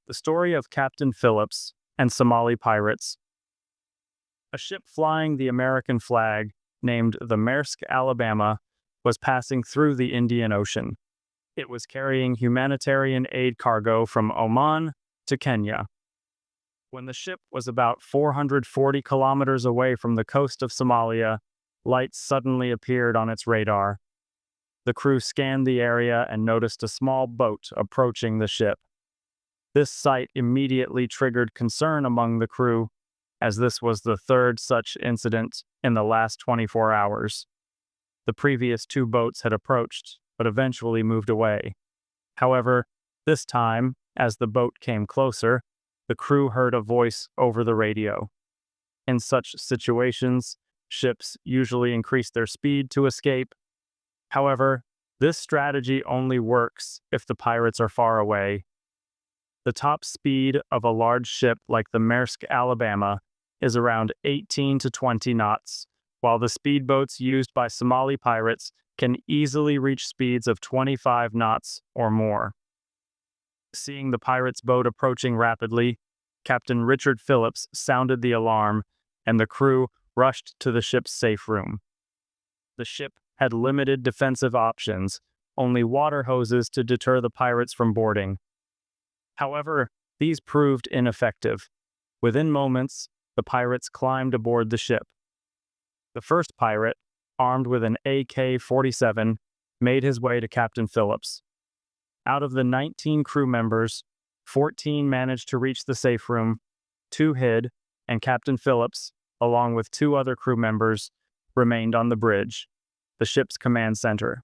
The story of Captain Phillips and Somali pirates. A ship flying the American flag, named the Maersk Alabama, was passing through the Indian Ocean. It was carrying humanitarian aid cargo from Oman to Kenya. When the ship was about 440 kilometers away from the coast of Somalia, lights suddenly appeared on its radar. The crew scanned the area and noticed a small boat approaching the ship. This sight immediately triggered concern among the crew, as this was the third such incident in the last 24 hours. The previous two boats had approached, but eventually moved away. However, this time, as the boat came closer, the crew heard a voice over the radio. In such situations, ships usually increase their speed to escape. However, this strategy only works if the pirates are far away. The top speed of a large ship like the Maersk Alabama is around 18 to 20 knots, while the speedboats used by Somali pirates can easily reach speeds of 25 knots or more. Seeing the pirates' boat approaching rapidly, Captain Richard Phillips sounded the alarm, and the crew rushed to the ship's safe room. The ship had limited defensive options, only water hoses to deter the pirates from boarding. However, these proved ineffective. Within moments, the pirates climbed aboard the ship. The first pirate, armed with an AK-47, made his way to Captain Phillips. Out of the 19 crew members, 14 managed to reach the safe room, 2 hid, and Captain Phillips, along with 2 other crew members, remained on the bridge, the ship's command center.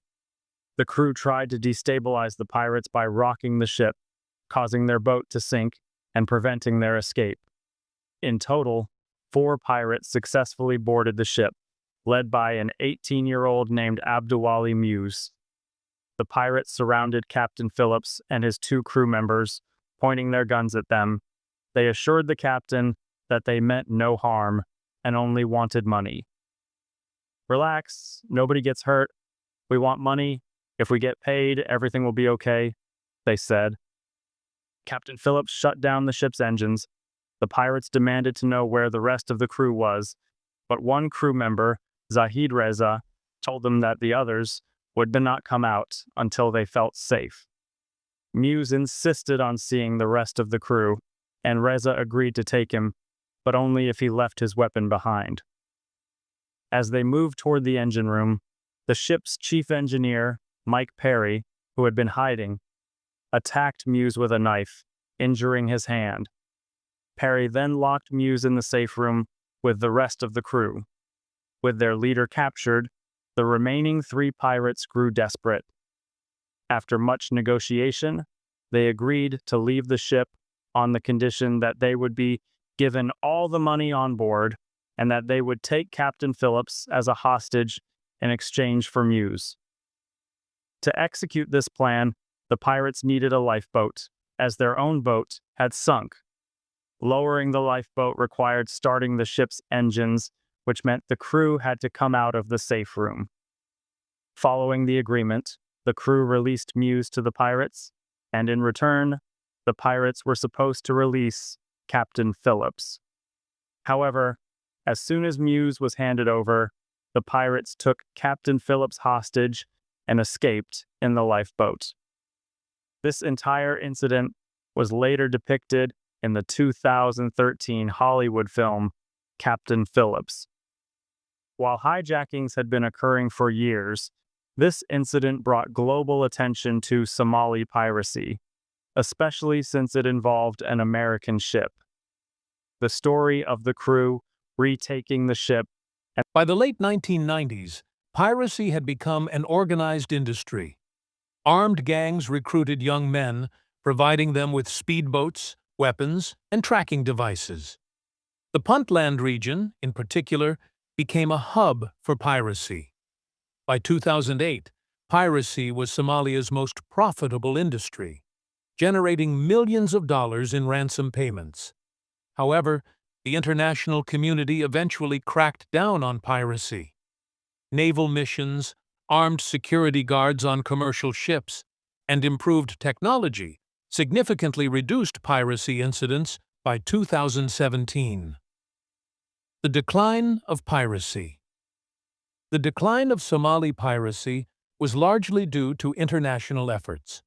The crew tried to destabilize the pirates by rocking the ship, causing their boat to sink and preventing their escape. In total, 4 pirates successfully boarded the ship, led by an 18-year-old named Abduwali Muse. The pirates surrounded Captain Phillips and his 2 crew members, pointing their guns at them. They assured the captain that they meant no harm and only wanted money. "Relax, nobody gets hurt. We want money. If we get paid, everything will be okay," they said. Captain Phillips shut down the ship's engines. The pirates demanded to know where the rest of the crew was, but one crew member, Zahid Reza, told them that the others would not come out until they felt safe. Muse insisted on seeing the rest of the crew, and Reza agreed to take him, but only if he left his weapon behind. As they moved toward the engine room, the ship's chief engineer, Mike Perry, who had been hiding, attacked Muse with a knife, injuring his hand. Perry then locked Muse in the safe room with the rest of the crew. With their leader captured, the remaining 3 pirates grew desperate. After much negotiation, they agreed to leave the ship on the condition that they would be given all the money on board and that they would take Captain Phillips as a hostage in exchange for Muse. To execute this plan, the pirates needed a lifeboat, as their own boat had sunk. Lowering the lifeboat required starting the ship's engines, which meant the crew had to come out of the safe room. Following the agreement, the crew released Muse to the pirates, and in return, the pirates were supposed to release Captain Phillips. However, as soon as Muse was handed over, the pirates took Captain Phillips hostage and escaped in the lifeboat. This entire incident was later depicted in the 2013 Hollywood film Captain Phillips. While hijackings had been occurring for years, this incident brought global attention to Somali piracy, especially since it involved an American ship. The story of the crew retaking the ship. By the late 1990s, piracy had become an organized industry. Armed gangs recruited young men, providing them with speedboats, weapons, and tracking devices. The Puntland region, in particular, became a hub for piracy. By 2008, piracy was Somalia's most profitable industry, generating millions of dollars in ransom payments. However, the international community eventually cracked down on piracy. Naval missions, armed security guards on commercial ships, and improved technology significantly reduced piracy incidents by 2017. The decline of piracy. The decline of Somali piracy was largely due to international efforts.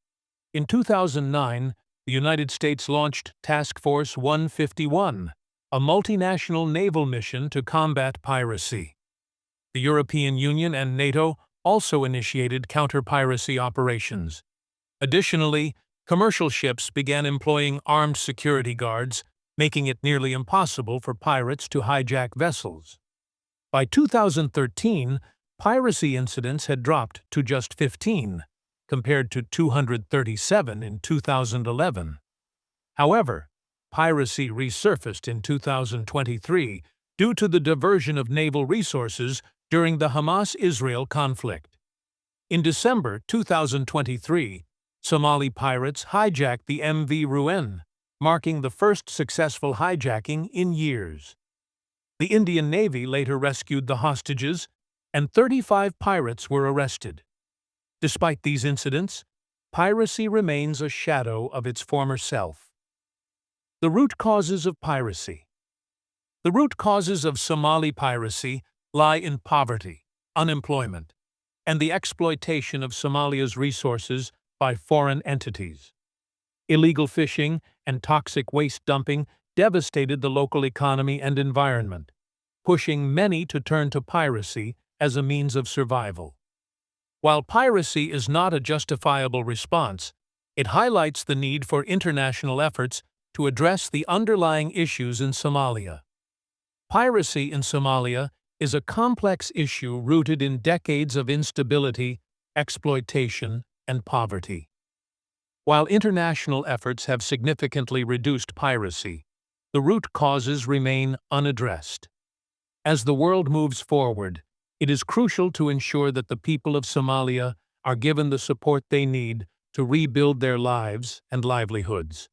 In 2009, the United States launched Task Force 151, a multinational naval mission to combat piracy. The European Union and NATO also initiated counter-piracy operations. Additionally, commercial ships began employing armed security guards, making it nearly impossible for pirates to hijack vessels. By 2013, piracy incidents had dropped to just 15, compared to 237 in 2011. However, piracy resurfaced in 2023 due to the diversion of naval resources during the Hamas-Israel conflict. In December 2023, Somali pirates hijacked the MV Ruin, marking the first successful hijacking in years. The Indian Navy later rescued the hostages, and 35 pirates were arrested. Despite these incidents, piracy remains a shadow of its former self. The root causes of piracy. The root causes of Somali piracy lie in poverty, unemployment, and the exploitation of Somalia's resources by foreign entities. Illegal fishing and toxic waste dumping devastated the local economy and environment, pushing many to turn to piracy as a means of survival. While piracy is not a justifiable response, it highlights the need for international efforts to address the underlying issues in Somalia. Piracy in Somalia is a complex issue rooted in decades of instability, exploitation, and poverty. While international efforts have significantly reduced piracy, the root causes remain unaddressed. As the world moves forward, it is crucial to ensure that the people of Somalia are given the support they need to rebuild their lives and livelihoods.